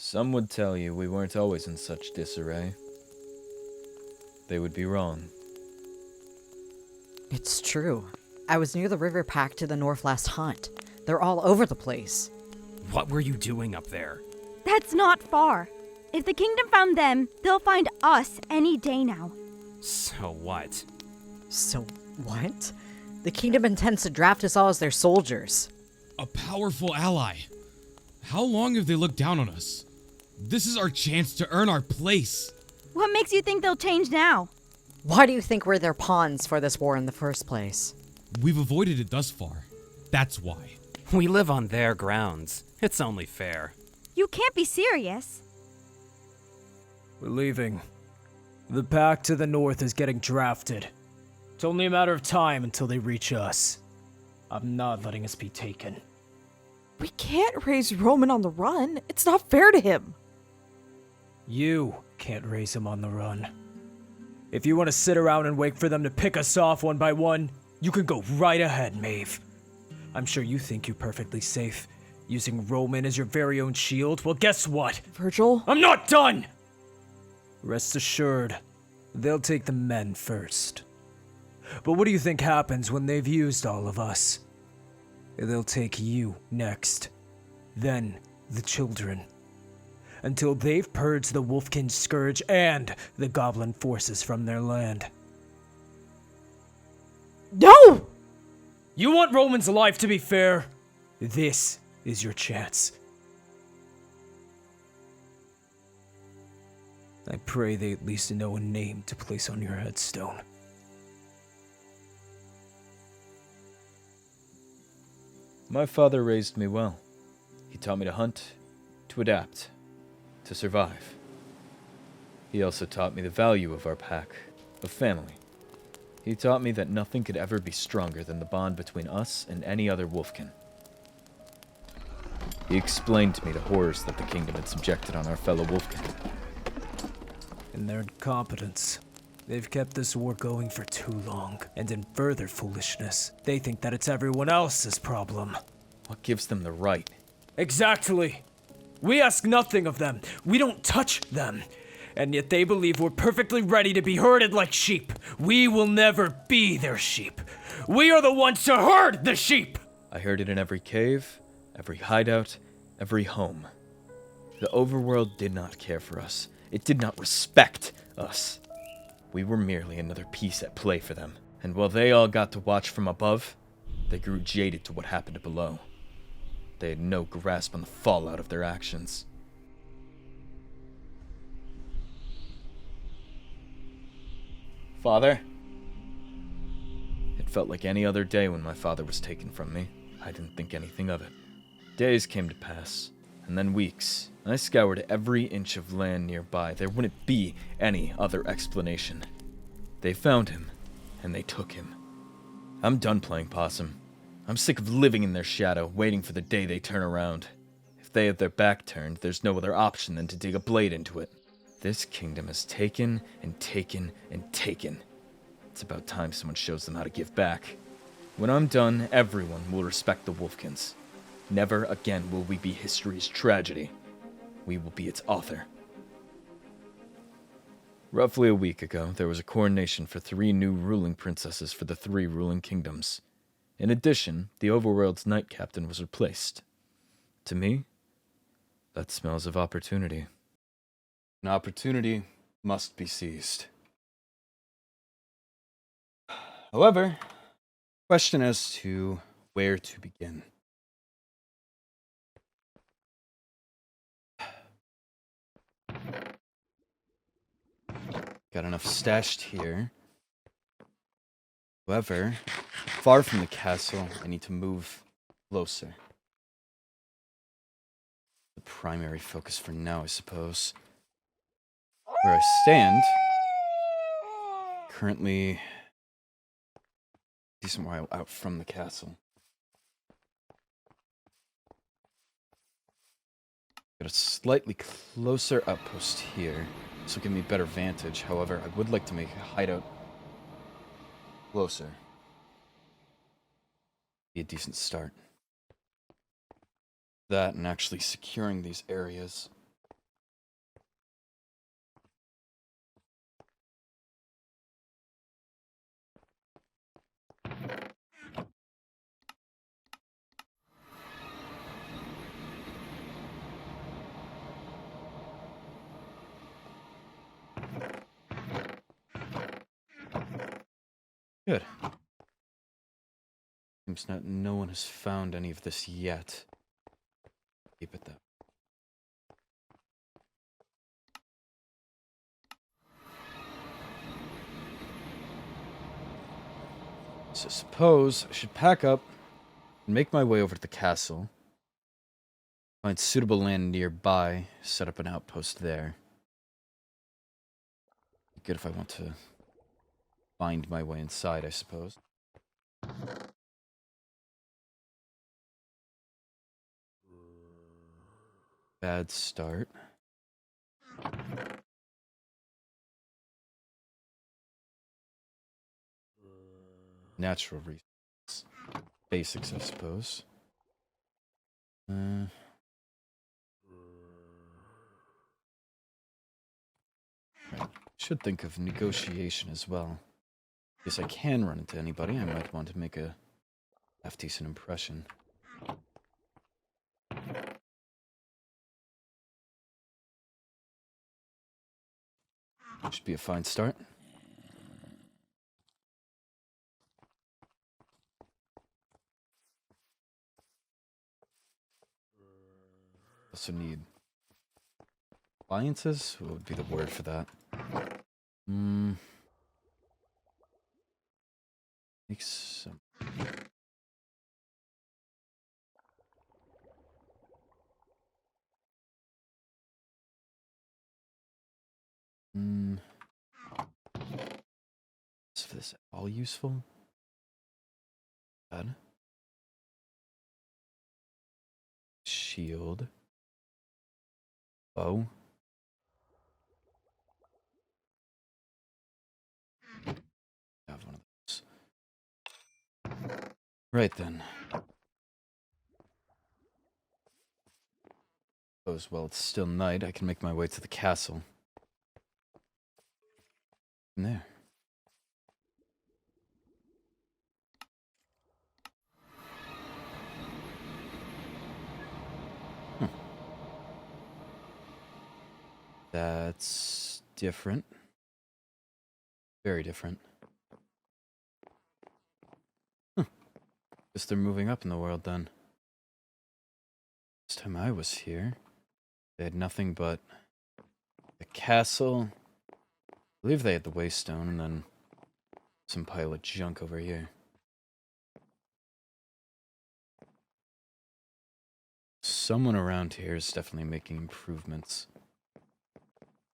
Some would tell you we weren't always in such disarray. They would be wrong. It's true. I was near the river pack to the north last hunt. They're all over the place. What were you doing up there? That's not far. If the kingdom found them, they'll find us any day now. So what? So, what? The kingdom intends to draft us all as their soldiers. A powerful ally. How long have they looked down on us? This is our chance to earn our place. What makes you think they'll change now? Why do you think we're their pawns for this war in the first place? We've avoided it thus far. That's why. We live on their grounds. It's only fair. You can't be serious. We're leaving. The pack to the north is getting drafted. It's only a matter of time until they reach us. I'm not letting us be taken. We can't raise Roman on the run. It's not fair to him. You can't raise him on the run. If you want to sit around and wait for them to pick us off one by one, you can go right ahead, Maeve. I'm sure you think you're perfectly safe, using Roman as your very own shield. Well, guess what? Virgil? I'm not done! Rest assured, they'll take the men first. But what do you think happens when they've used all of us? They'll take you next. Then the children. Until they've purged the Wolfkin Scourge and the Goblin forces from their land. No! You want Roman's life to be fair? This is your chance. I pray they at least know a name to place on your headstone. My father raised me well. He taught me to hunt, to adapt, to survive. He also taught me the value of our pack, of family. He taught me that nothing could ever be stronger than the bond between us and any other Wolfkin. He explained to me the horrors that the kingdom had subjected on our fellow Wolfkin. In their incompetence, they've kept this war going for too long. And in further foolishness, they think that it's everyone else's problem. What gives them the right? Exactly. We ask nothing of them. We don't touch them. And yet they believe we're perfectly ready to be herded like sheep. We will never be their sheep. We are the ones to herd the sheep! I heard it in every cave, every hideout, every home. The overworld did not care for us. It did not respect us. We were merely another piece at play for them. And while they all got to watch from above, they grew jaded to what happened below. They had no grasp on the fallout of their actions. Father? It felt like any other day when my father was taken from me. I didn't think anything of it. Days came to pass, and then weeks. I scoured every inch of land nearby. There wouldn't be any other explanation. They found him, and they took him. I'm done playing possum. I'm sick of living in their shadow, waiting for the day they turn around. If they have their back turned, there's no other option than to dig a blade into it. This kingdom has taken and taken and taken. It's about time someone shows them how to give back. When I'm done, everyone will respect the Wolfkins. Never again will we be history's tragedy. We will be its author. Roughly a week ago, there was a coronation for 3 new ruling princesses for the 3 ruling kingdoms. In addition, the overworld's knight captain was replaced. To me, that smells of opportunity. An opportunity must be seized. However, question as to where to begin. Got enough stashed here. However, far from the castle, I need to move closer. The primary focus for now, I suppose. Where I stand, currently a decent while out from the castle. Got a slightly closer outpost here. This will give me better vantage. However, I would like to make a hideout closer. Be a decent start. That and actually securing these areas Good. Seems that no one has found any of this yet. Keep it though. So suppose I should pack up and make my way over to the castle. Find suitable land nearby, set up an outpost there. Good if I want to find my way inside, I suppose. Bad start. Natural resources. Basics, I suppose. Right. Should think of negotiation as well. Guess I can run into anybody. I might want to make a half-decent impression. Should be a fine start. Also need alliances? What would be the word for that? Make some. Is this all useful? Bad. Shield. Bow. Have one of those. Right then. Suppose while it's still night, I can make my way to the castle. In there. That's different. Very different. Guess they're moving up in the world then. Last time I was here, they had nothing but the castle. I believe they had the Waystone and then some pile of junk over here. Someone around here is definitely making improvements.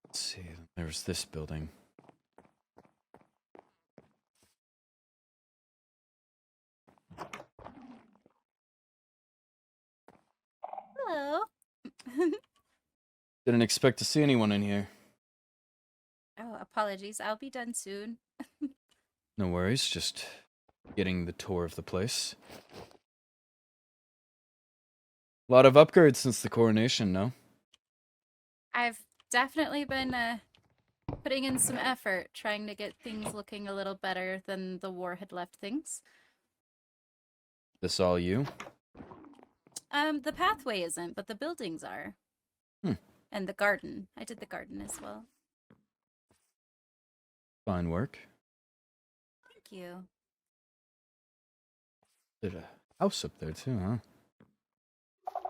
Let's see, there's this building. Hello. Didn't expect to see anyone in here. Oh, apologies. I'll be done soon. No worries, just getting the tour of the place. A lot of upgrades since the coronation, no? I've definitely been putting in some effort trying to get things looking a little better than the war had left things. This all you? The pathway isn't, but the buildings are. And the garden. I did the garden as well. Fine work. Thank you. Did a house up there too, huh?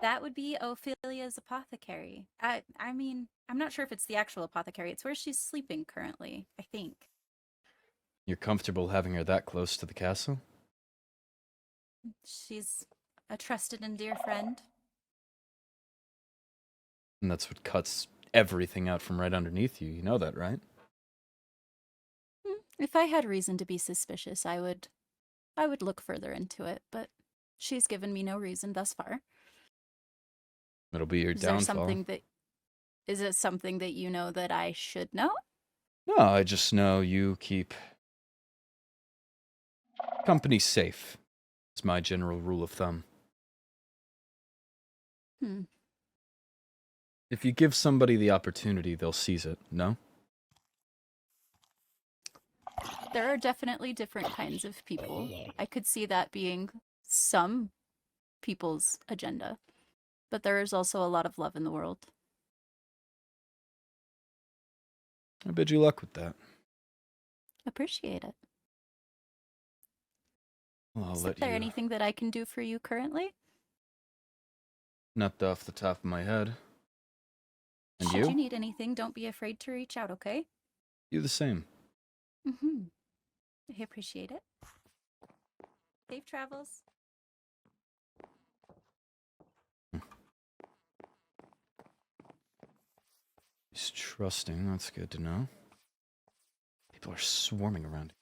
That would be Ophelia's apothecary. I mean, I'm not sure if it's the actual apothecary. It's where she's sleeping currently, I think. You're comfortable having her that close to the castle? She's a trusted and dear friend. And that's what cuts everything out from right underneath you. You know that, right? If I had reason to be suspicious, I would look further into it, but she's given me no reason thus far. It'll be your Is downfall. Is it something that you know that I should know? No, I just know you keep company safe. It's my general rule of thumb. If you give somebody the opportunity, they'll seize it, no? There are definitely different kinds of people. I could see that being some people's agenda. But there is also a lot of love in the world. I bid you luck with that. Appreciate it. Well, I'll Is let there you. anything that I can do for you currently? Not off the top of my head. And Should you you? need anything, don't be afraid to reach out, okay? You the same. Mm-hmm. I appreciate it. Safe travels. He's trusting. That's good to know. People are swarming around.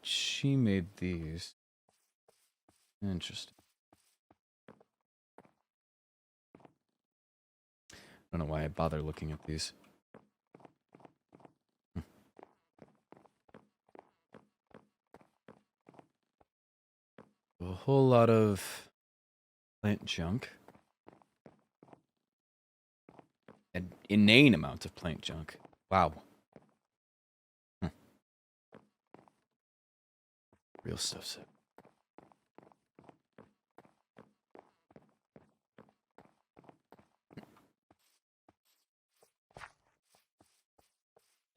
She made these. Interesting. I don't know why I bother looking at these. A whole lot of plant junk. An inane amount of plant junk. Wow. Real stuff's it.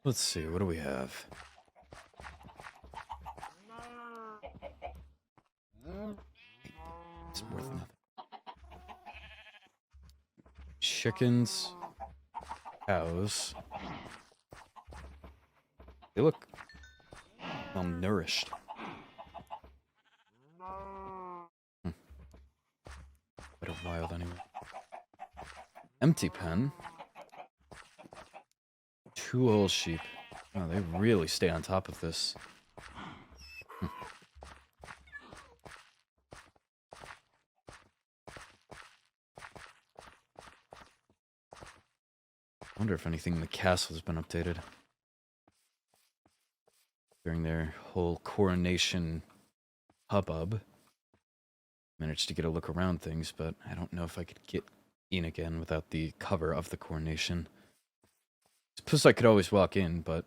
Let's see, what do we have? It's worth nothing. Chickens, cows. They look malnourished. But a wild anyway. Empty pen. 2 whole sheep. Oh, they really stay on top of this. I wonder if anything in the castle has been updated. During their whole coronation hubbub. Managed to get a look around things, but I don't know if I could get in again without the cover of the coronation. Suppose I could always walk in, but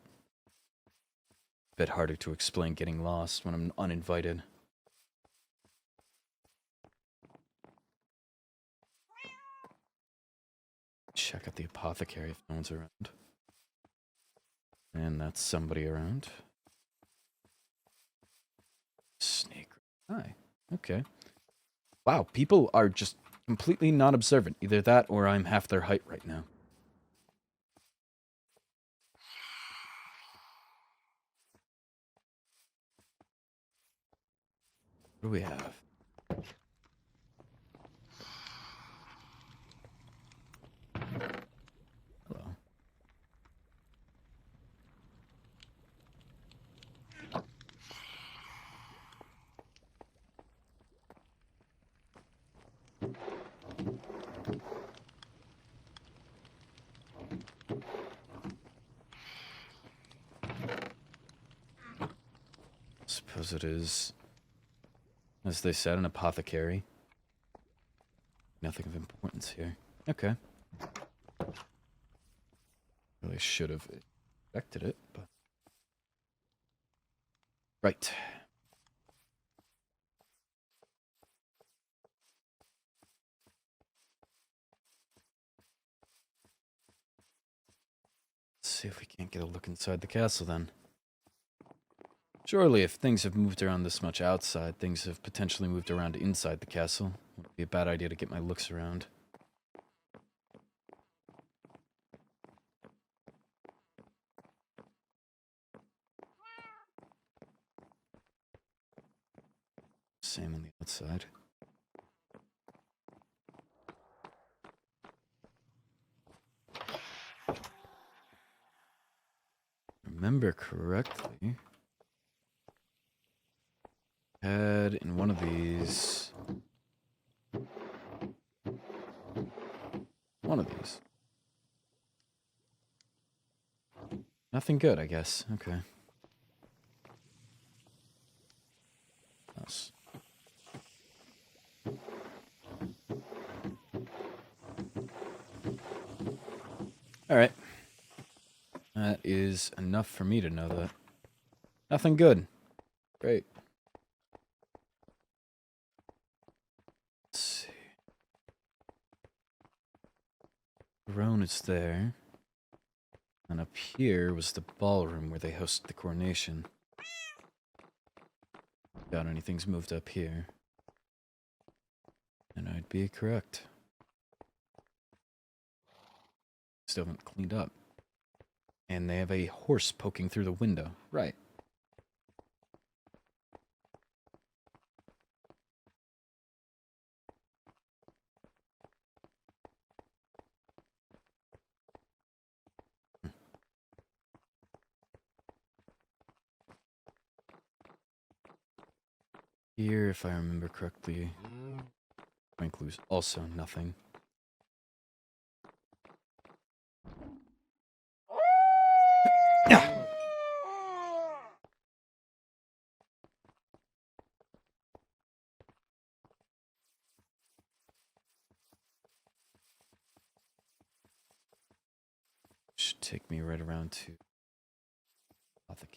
a bit harder to explain getting lost when I'm uninvited. Check out the apothecary if no one's around. And that's somebody around. Snake eye. Okay. Wow, people are just completely not observant. Either that or I'm half their height right now. What do we have? Hello. Suppose it is, as they said, an apothecary. Nothing of importance here. Okay. Really should have expected it, but... Right. Let's see if we can't get a look inside the castle then. Surely if things have moved around this much outside, things have potentially moved around inside the castle. It would be a bad idea to get my looks around. Same on the outside. Remember correctly, had in one of these. One of these. Nothing good, I guess. Okay. Nice. Alright. That is enough for me to know that. Nothing good. Great. Let's see. Throne is there. And up here was the ballroom where they hosted the coronation. Doubt anything's moved up here. And I'd be correct. Still haven't cleaned up. And they have a horse poking through the window. Right. Here, if I remember correctly, Twinklu's also nothing. Should take me right around to the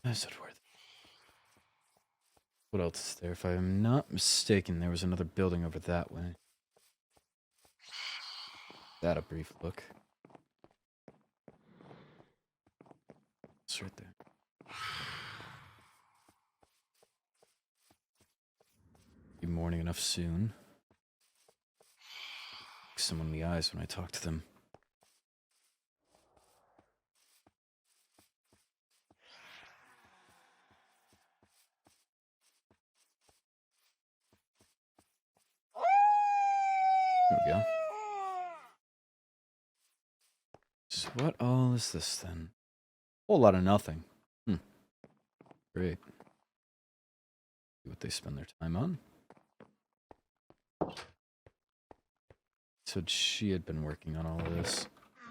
Is it worth it? What else is there? If I'm not mistaken, there was another building over that way. That a brief look. It's right there. Be morning enough soon. Look someone in the eyes when I talk to them. There we go. So what all is this then? Whole lot of nothing. Great. See what they spend their time on. So she had been working on all of this.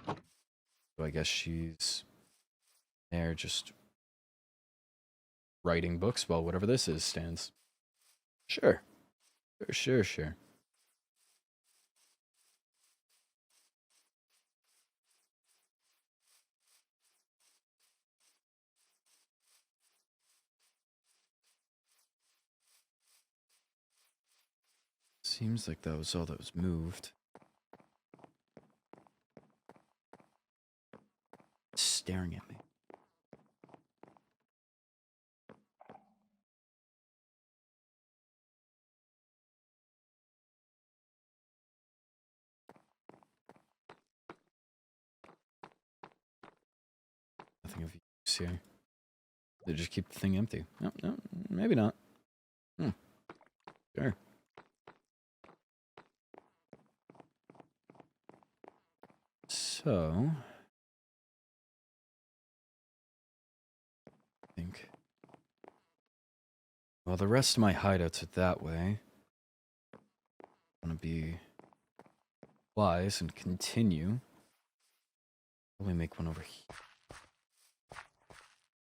So I guess she's there just writing books while whatever this is stands. Sure. Sure. Seems like that was all that was moved. Staring at me. Nothing of use here. They just keep the thing empty. No, maybe not. Sure. So, I think, well, the rest of my hideouts are that way. I want to be wise and continue. Probably make one over here.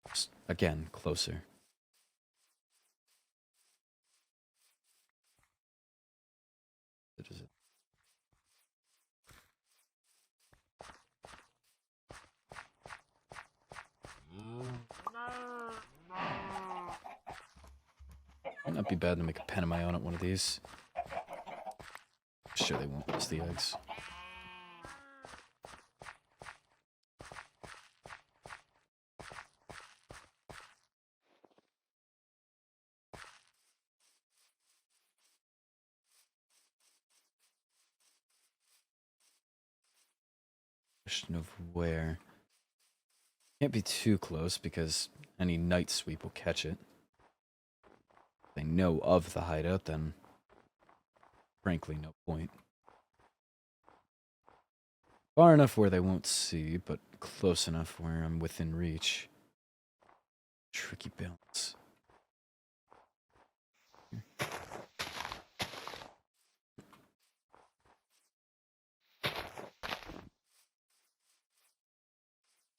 Just, again, closer. What is it? Might not be bad to make a pen of my own at one of these. Sure they won't miss the eggs. Question of where. Can't be too close because any night sweep will catch it. If they know of the hideout, then frankly no point. Far enough where they won't see, but close enough where I'm within reach. Tricky balance.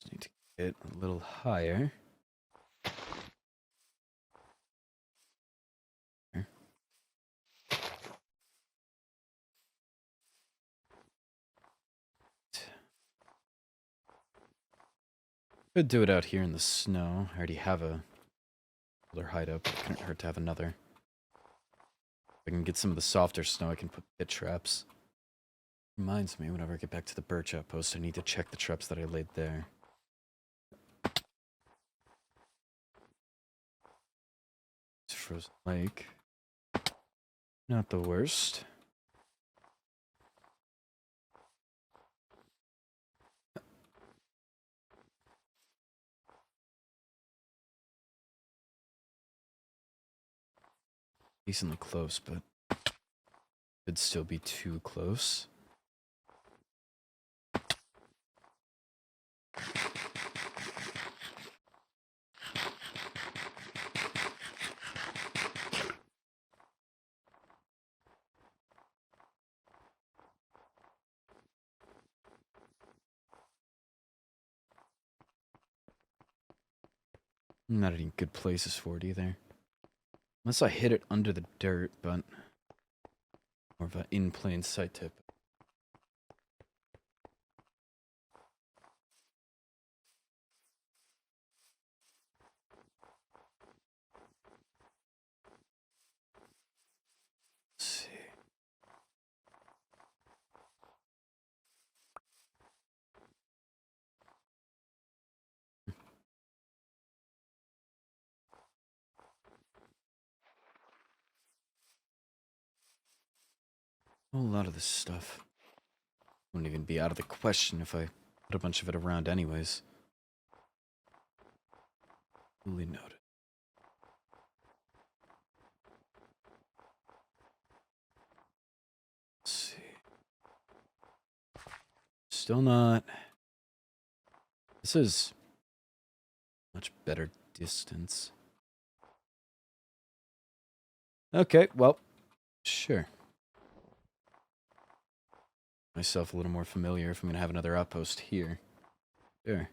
Just need to get a little higher. Could do it out here in the snow. I already have a older hideout, but it couldn't hurt to have another. If I can get some of the softer snow, I can put pit traps. Reminds me, whenever I get back to the birch outpost, I need to check the traps that I laid there. It's frozen lake. Not the worst. Decently close, but could still be too close. Not any good places for it either. Unless I hit it under the dirt, but more of an in plain sight tip. Let's see. A lot of this stuff wouldn't even be out of the question if I put a bunch of it around anyways. Duly noted. Let's see. Still not. This is much better distance. Okay, well, sure. Myself a little more familiar if I'm going to have another outpost here. Sure.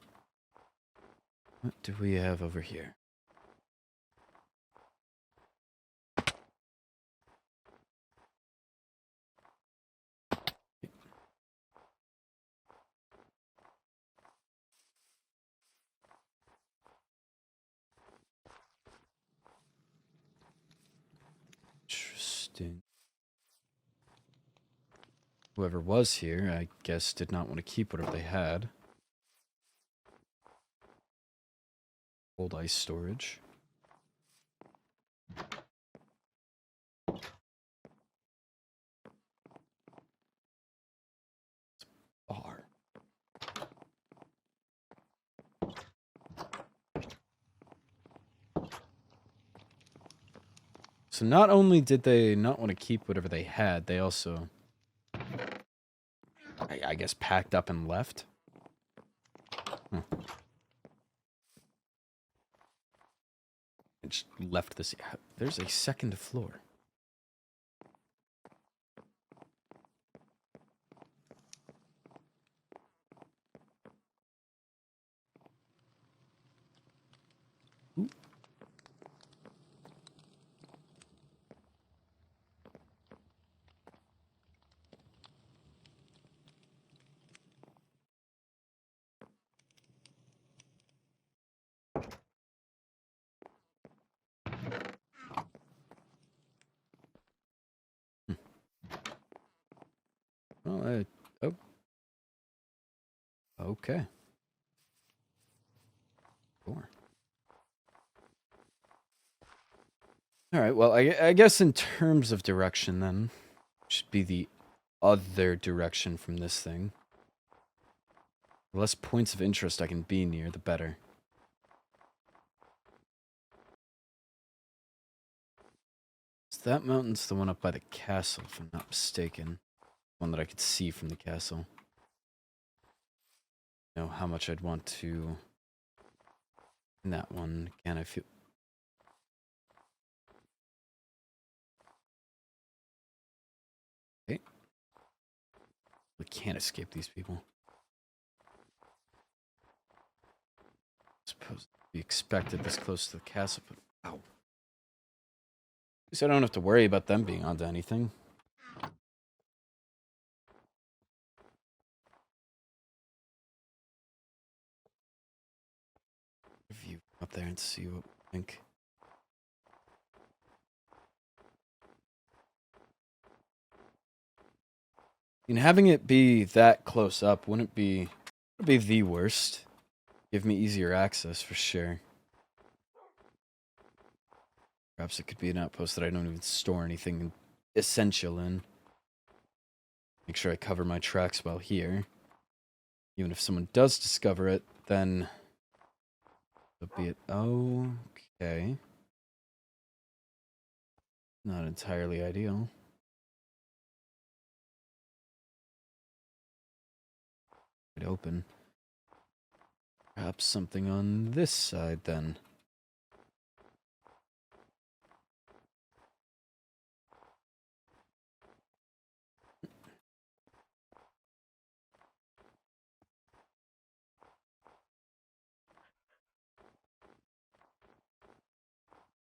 What do we have over here? Interesting. Whoever was here, I guess, did not want to keep whatever they had. Old ice storage. Bar. So not only did they not want to keep whatever they had, they also, I guess, packed up and left. Huh. And just left this. There's a second floor. Ooh. Well, oh. Okay. Sure. Alright, well, I guess in terms of direction, then, should be the other direction from this thing. The less points of interest I can be near, the better. So that mountain's the one up by the castle, if I'm not mistaken. One that I could see from the castle. Know how much I'd want to in that one. Again, I feel okay. We can't escape these people. Suppose we expected this close to the castle, but ow. At least I don't have to worry about them being onto anything. there and see what we think. I mean, having it be that close up wouldn't be the worst. Give me easier access for sure. Perhaps it could be an outpost that I don't even store anything essential in. Make sure I cover my tracks while here. Even if someone does discover it, then... so be it. Okay. Not entirely ideal. It open. Perhaps something on this side then.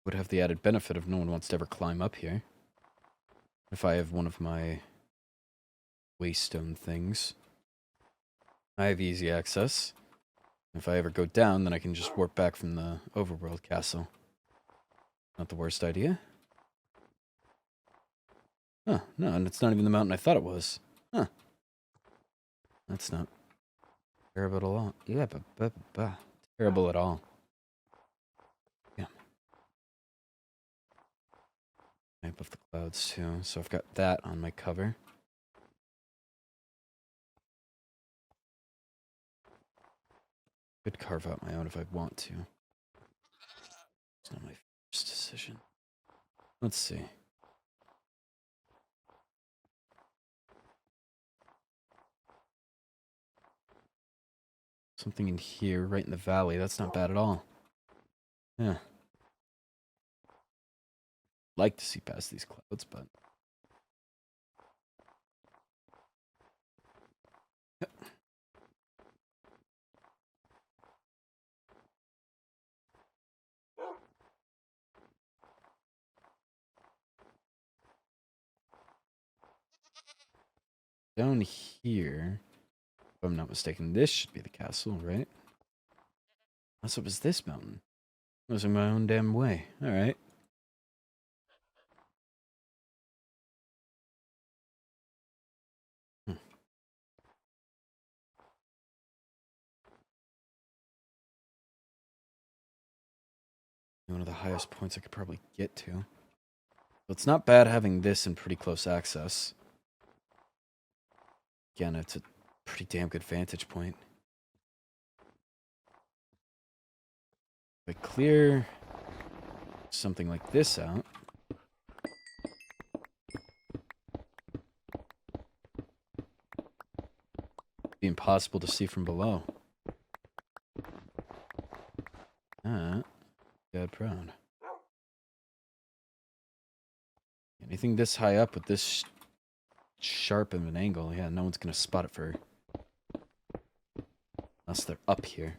Would have the added benefit of no one wants to ever climb up here. If I have one of my waystone things, I have easy access. If I ever go down, then I can just warp back from the overworld castle. Not the worst idea. Huh, no, and it's not even the mountain I thought it was. Huh. That's not terrible at all. Yeah, terrible at all. Yeah. Map of the clouds too, so I've got that on my cover. Could carve out my own if I want to. It's not my first decision. Let's see. Something in here, right in the valley. That's not bad at all. Yeah. Like to see past these clouds, but... down here, if I'm not mistaken, this should be the castle, right? Unless it was this mountain. Losing my own damn way. Alright. One of the highest points I could probably get to. So it's not bad having this in pretty close access. Again, it's a pretty damn good vantage point. If I clear something like this out, it'd be impossible to see from below. God proud. Anything this high up with this sharp of an angle, yeah, no one's gonna spot it for... unless they're up here.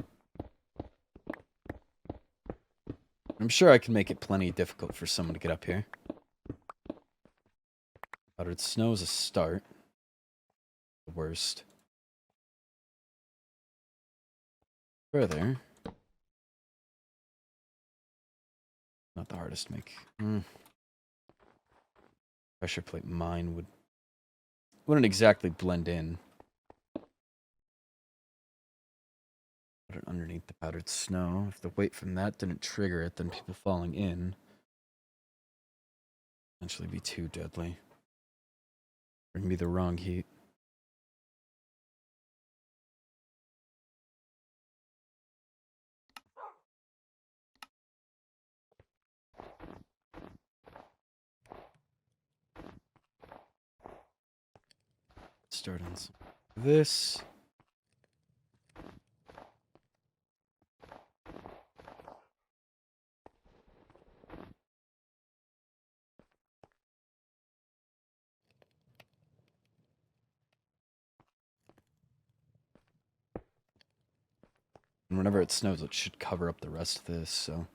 I'm sure I can make it plenty difficult for someone to get up here. Powdered snow is a start. The worst. Further. Not the hardest to make. Pressure plate mine wouldn't exactly blend in. Put it underneath the powdered snow. If the weight from that didn't trigger it, then people falling in potentially be too deadly. Bring me the wrong heat. Start on some of this. And whenever it snows, it should cover up the rest of this, so...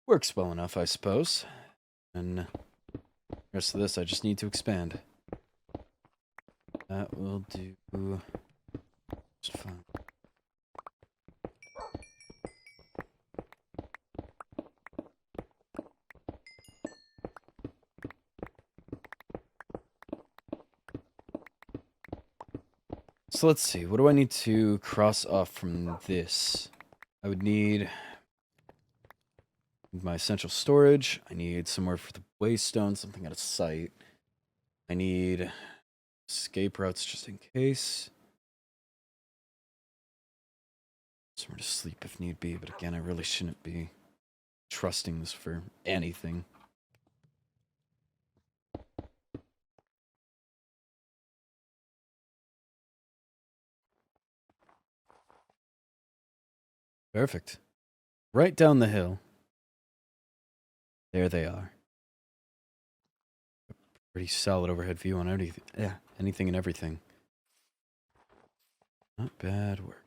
works well enough, I suppose. And the rest of this, I just need to expand. That will do just fine. So let's see. What do I need to cross off from this? I would need my essential storage. I need somewhere for the waystone, something out of sight. I need escape routes just in case. Somewhere to sleep if need be, but again, I really shouldn't be trusting this for anything. Perfect. Right down the hill. There they are. Pretty solid overhead view on anything. Yeah, anything and everything. Not bad work.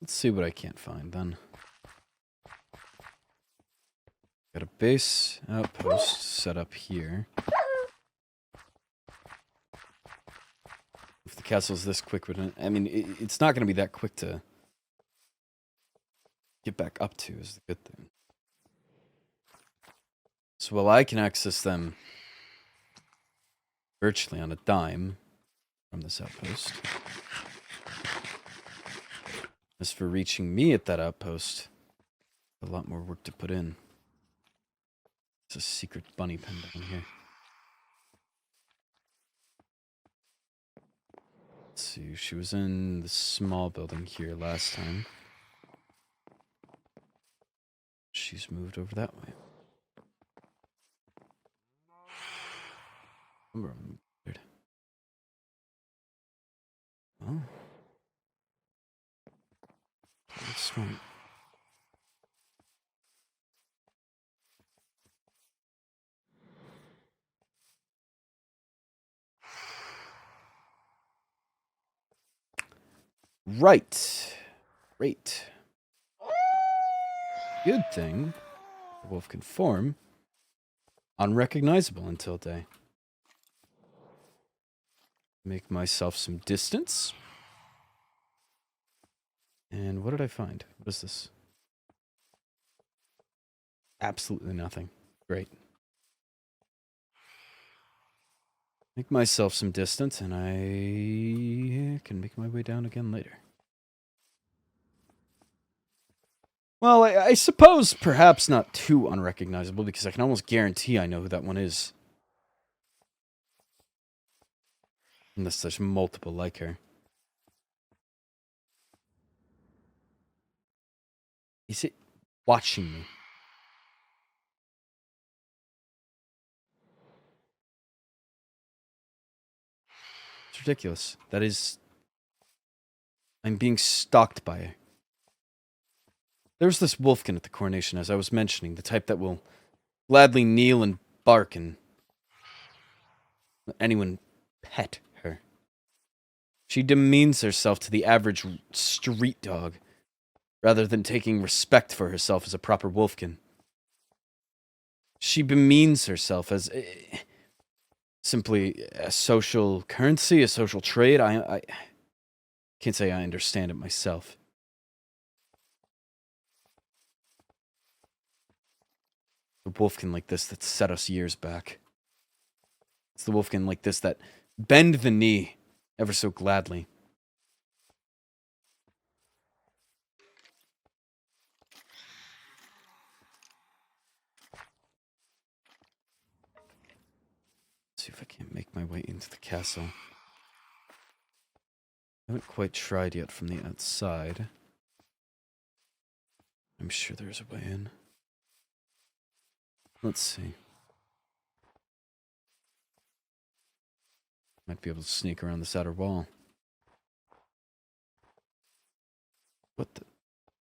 Let's see what I can't find then. Got a base outpost set up here. If the castle's this quick, I mean, it's not going to be that quick to get back up to is the good thing. So while I can access them virtually on a dime from this outpost, as for reaching me at that outpost, a lot more work to put in. There's a secret bunny pen down here. Let's see, she was in the small building here last time. She's moved over that way. Weird. Oh. That's smart. Right. Great. Good thing the wolf can form unrecognizable until day. Make myself some distance. And what did I find? What is this? Absolutely nothing. Great. Make myself some distance, and I can make my way down again later. Well, I suppose perhaps not too unrecognizable, because I can almost guarantee I know who that one is. Unless there's multiple like her. Is it watching me? It's ridiculous. That is... I'm being stalked by her. There's this wolfkin at the coronation, as I was mentioning, the type that will gladly kneel and bark and let anyone pet her. She demeans herself to the average street dog, rather than taking respect for herself as a proper wolfkin. She bemeans herself as simply a social currency, a social trade. I can't say I understand it myself. The wolfkin like this that set us years back. It's the wolfkin like this that bend the knee ever so gladly. Let's see if I can't make my way into the castle. I haven't quite tried yet from the outside. I'm sure there's a way in. Let's see. Might be able to sneak around this outer wall. What the...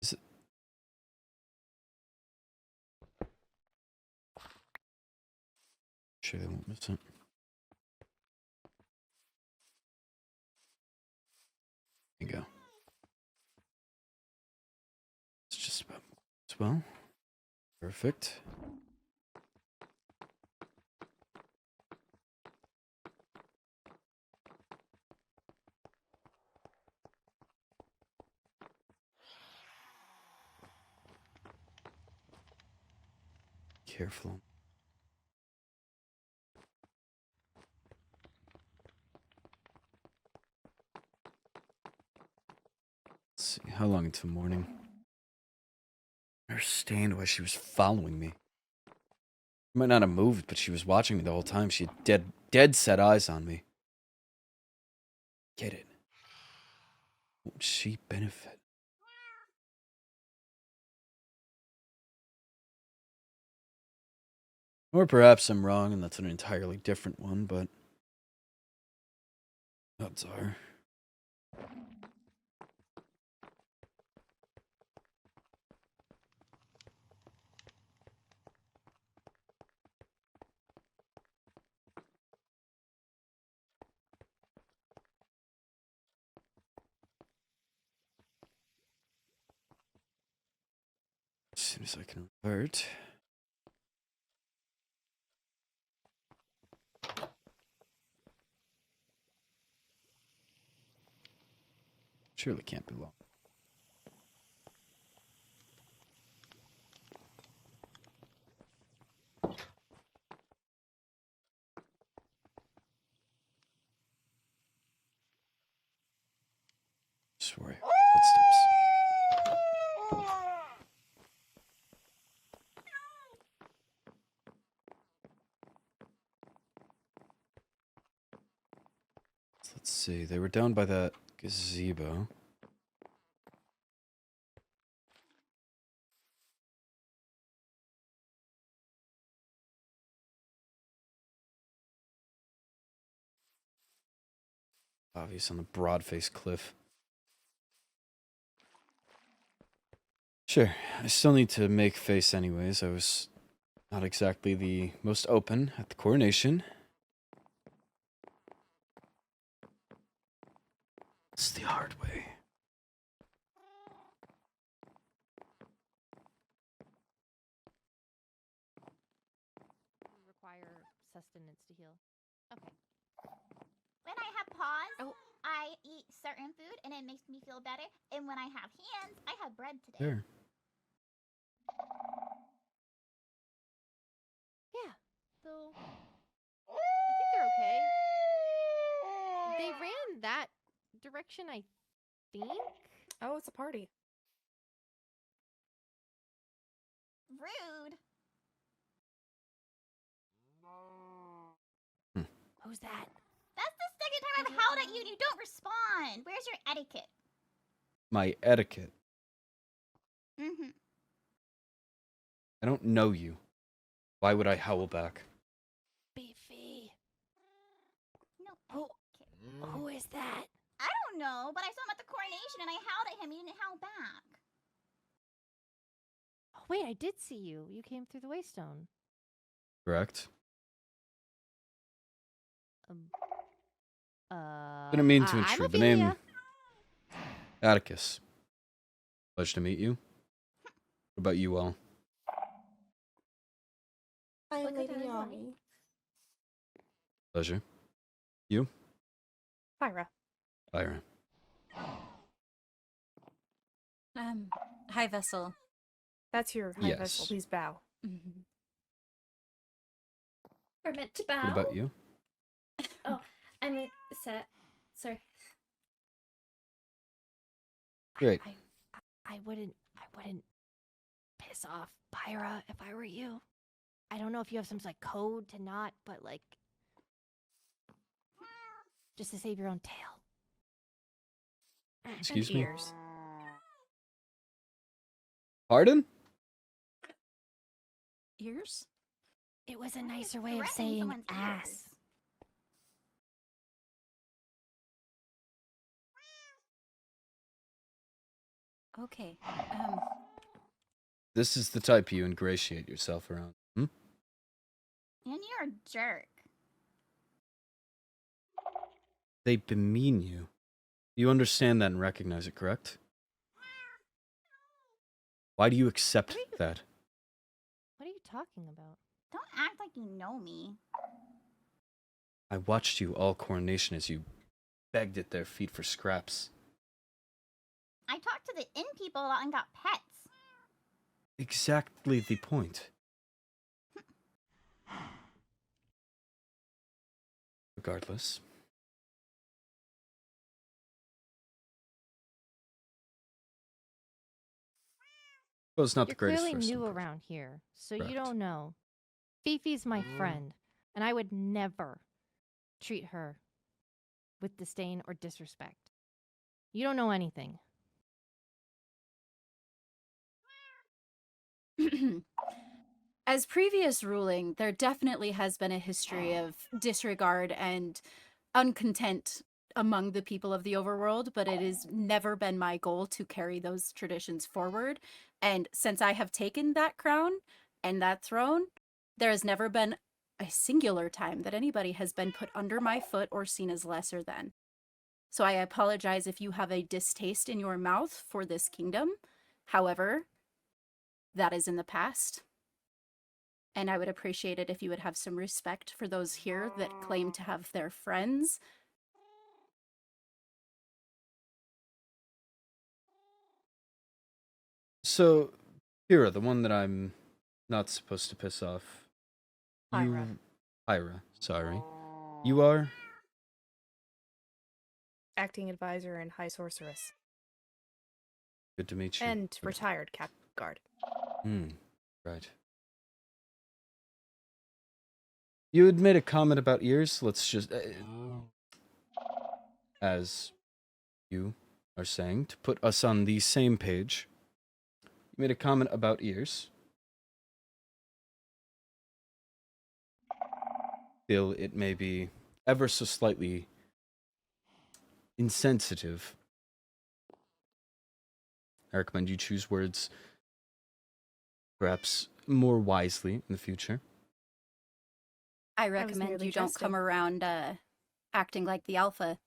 Is it... Sure they won't miss it. There you go. It's just about as well. Perfect. careful. Let's see, how long until morning? I understand why she was following me. She might not have moved, but she was watching me the whole time. She had dead set eyes on me. Get it? What would she benefit? Or perhaps I'm wrong and that's an entirely different one, but odds are. As soon as I can revert. Surely can't be long. Sorry. Footsteps. Let's see. They were down by that gazebo. Obvious on the broad-faced cliff. Sure, I still need to make face anyways. I was not exactly the most open at the coronation. It's the hard way. Require sustenance to heal. Okay. When I have paws, I eat certain food and it makes me feel better. And when I have hands, I have bread today. There. Yeah. So I think they're okay. They ran that direction, I think. Oh, it's a party. Rude. Who's that? That's the second time I've howled at you and you don't respond. Where's your etiquette? My etiquette. Mm-hmm. I don't know you. Why would I howl back? Beefy. No. Who is that? I don't know, but I saw him at the coronation and I howled at him and he didn't howl back. Oh, wait, I did see you. You came through the waystone. Correct? Didn't mean to intrude. The name Atticus. Pleasure to meet you. What about you all? I'm Look at Lady that. Yami. Pleasure. You? Pyra. Byron. Hi, Vessel. That's your high Yes. vessel. Please bow. We're meant to What bow. about you? Oh, I mean, set. Sorry. Great. I wouldn't piss off Pyra if I were you. I don't know if you have some like code to not, but like just to save your own tail. Excuse And me? ears. Pardon? Ears? It was a nicer way of Threatening saying someone's ass. ears. Okay. This is the type you ingratiate yourself around. Hmm? And you're a jerk. They bemean you. You understand that and recognize it, correct? Why do you accept that? What are you talking about? Don't act like you know me. I watched you all coronation as you begged at their feet for scraps. I talked to the inn people a lot and got pets. Exactly the point. regardless. Well, it's not You're the greatest clearly first new impression. around here, so Correct. you don't know. Fifi's my friend, and I would never treat her with disdain or disrespect. You don't know anything. As previous ruling, there definitely has been a history of disregard and uncontent among the people of the overworld, but it has never been my goal to carry those traditions forward. And since I have taken that crown and that throne, there has never been a singular time that anybody has been put under my foot or seen as lesser than. So I apologize if you have a distaste in your mouth for this kingdom. However, that is in the past. And I would appreciate it if you would have some respect for those here that claim to have their friends. So, Hira, the one that I'm not supposed to piss off. Hyra, sorry. You are? Acting advisor and high sorceress. Good to meet you. And retired captain guard. Right. You had made a comment about ears. Let's just... as you are saying, to put us on the same page, you made a comment about ears. Still, it may be ever so slightly insensitive. I recommend you choose words perhaps more wisely in the future. I recommend merely you don't jesting. come around acting like the alpha,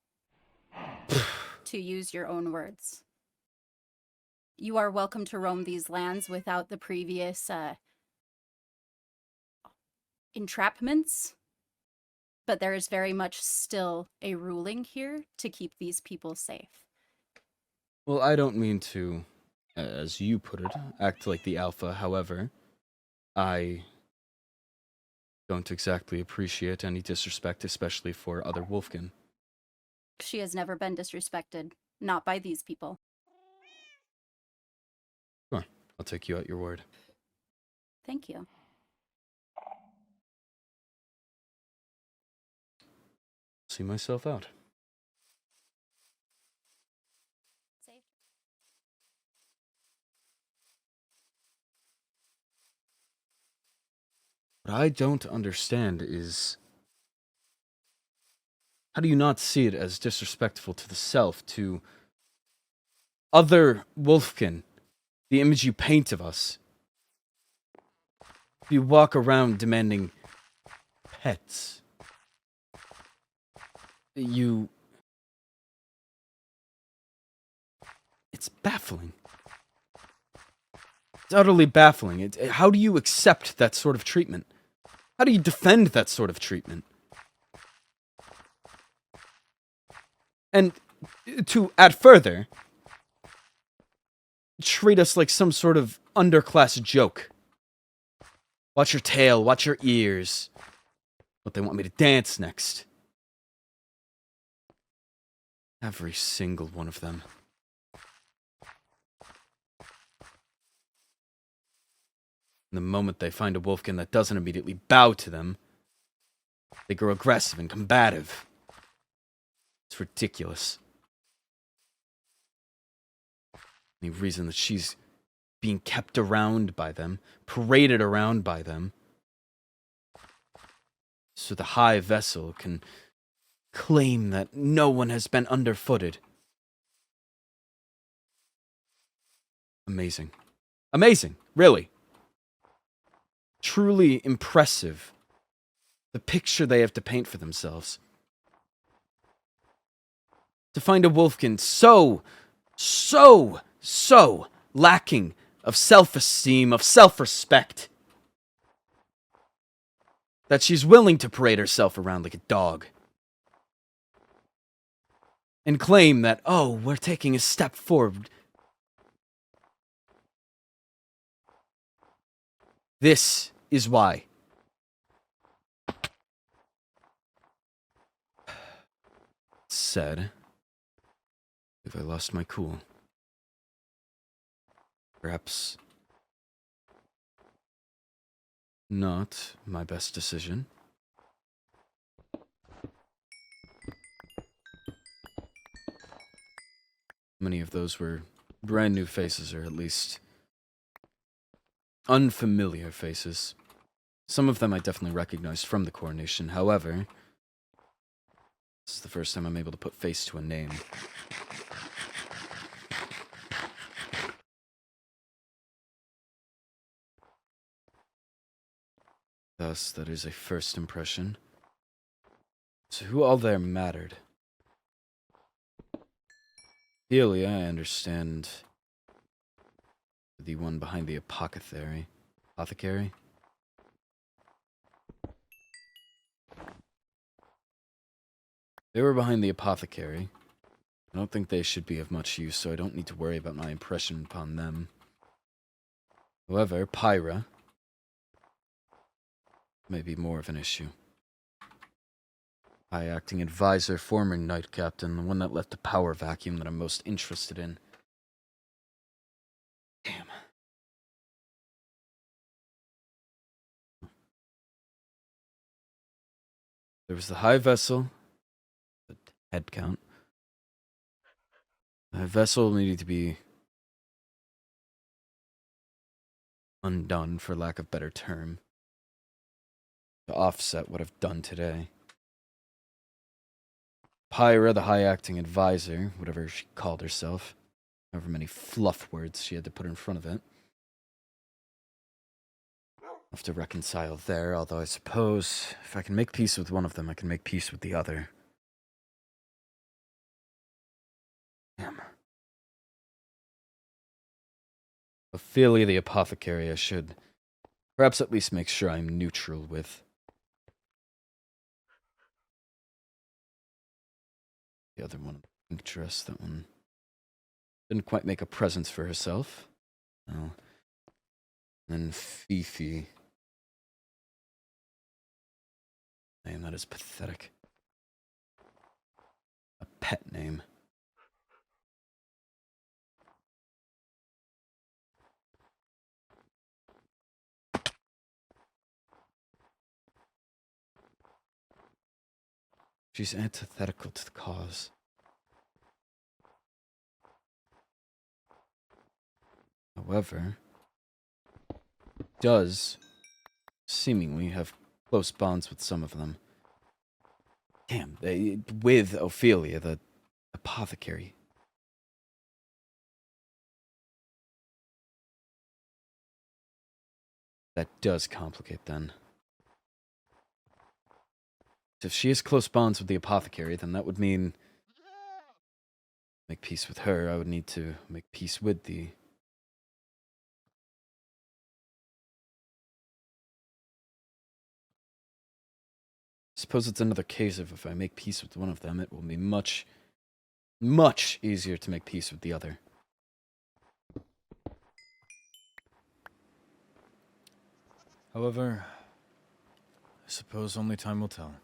to use your own words. You are welcome to roam these lands without the previous entrapments, but there is very much still a ruling here to keep these people safe. Well, I don't mean to, as you put it, act like the alpha. However, I don't exactly appreciate any disrespect, especially for other Wolfkin. She has never been disrespected, not by these people. Sure, I'll take you at your word. Thank you. See myself out. What I don't understand is, how do you not see it as disrespectful to the self, to other Wolfkin, the image you paint of us? You walk around demanding pets. It's baffling. It's utterly baffling. How do you accept that sort of treatment? How do you defend that sort of treatment? And to add further, treat us like some sort of underclass joke. Watch your tail, watch your ears. What, they want me to dance next? Every single one of them. The moment they find a Wolfkin that doesn't immediately bow to them, they grow aggressive and combative. It's ridiculous. The reason that she's being kept around by them, paraded around by them, so the high vessel can claim that no one has been underfooted. Amazing. Amazing, really. Truly impressive. The picture they have to paint for themselves. To find a Wolfkin so lacking of self-esteem, of self-respect, that she's willing to parade herself around like a dog. And claim that, oh, we're taking a step forward. This is why. Said, if I lost my cool. Perhaps not my best decision. Many of those were brand new faces, or at least unfamiliar faces. Some of them I definitely recognized from the coronation. However, this is the first time I'm able to put face to a name. Thus, that is a first impression. So who all there mattered? Ophelia, I understand. The one behind the apothecary. Apothecary? They were behind the apothecary. I don't think they should be of much use, so I don't need to worry about my impression upon them. However, Pyra may be more of an issue. High acting advisor, former knight captain, the one that left a power vacuum that I'm most interested in. Damn. There was the high vessel, the head count. The vessel needed to be undone, for lack of better term, to offset what I've done today. Pyra, the high-acting advisor, whatever she called herself, however many fluff words she had to put in front of it. I'll have to reconcile there, although I suppose if I can make peace with one of them, I can make peace with the other. Damn. Ophelia, the apothecary, I should perhaps at least make sure I'm neutral with. The other one, pink dress, that one didn't quite make a presence for herself. No. And Fifi. Man, that is pathetic. A pet name. She's antithetical to the cause. However, does seemingly have close bonds with some of them. Damn, with Ophelia, the apothecary. That does complicate then. If she has close bonds with the apothecary, then that would mean make peace with her. I would need to make peace with the... Suppose it's another case of if I make peace with one of them, it will be much, much easier to make peace with the other. However, I suppose only time will tell.